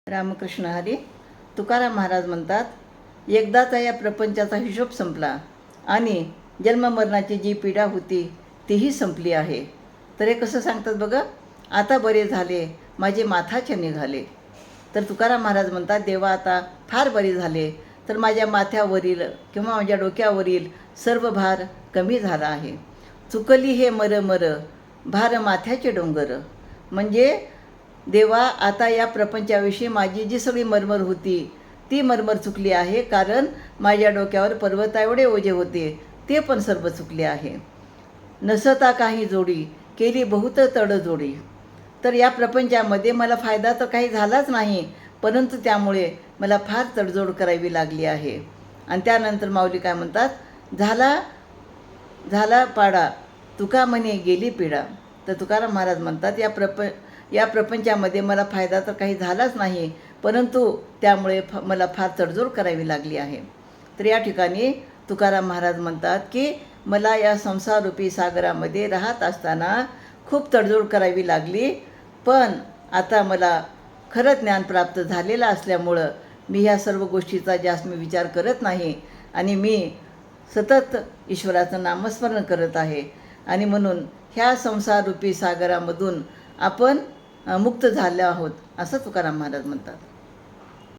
रामकृष्ण हरी. तुकाराम महाराज म्हणतात, एकदाचा या प्रपंचाचा हिशोब संपला आणि जन्ममरणाची जी पीडा होती तीही संपली आहे. तर हे कसं सांगतात बघा, आता बरे झाले माझे माथाचे निघाले. तर तुकाराम महाराज म्हणतात, देवा आता फार बरे झाले, तर माझ्या माथ्यावरील किंवा माझ्या डोक्यावरील सर्व भार कमी झाला आहे. चुकली हे मर मर भार माथ्याचे डोंगर. म्हणजे देवा, आता या प्रपंचाविषयी माझी जी सगळी मरमर होती ती मरमर चुकली आहे, कारण माझ्या डोक्यावर पर्वताएवढे ओझे होते ते पण सर्व चुकले आहे. नसता काही जोडी केली बहुत तडजोडी. तर या प्रपंचामध्ये मला फायदा तर काही झालाच नाही, परंतु त्यामुळे मला फार तडजोड करावी लागली आहे. आणि त्यानंतर माऊली काय म्हणतात, झाला पाडा तुका म्हणे गेली पिढा. तर तुकाराम महाराज म्हणतात, या प्रपंचामध्ये मला फायदा तर काही झालाच नाही, परंतु त्यामुळे मला फार तडजोड करावी लागली आहे. तर या ठिकाणी तुकाराम महाराज म्हणतात की मला या संसाररूपी सागरामध्ये राहत असताना खूप तडजोड करावी लागली, पण आता मला खरं ज्ञान प्राप्त झालेलं असल्यामुळं मी ह्या सर्व गोष्टीचा जास्त मी विचार करत नाही आणि मी सतत ईश्वराचं नामस्मरण करत आहे. आणि म्हणून ह्या संसाररूपी सागरामधून आपण मुक्त झाले आहोत, असं तुकाराम महाराज म्हणतात.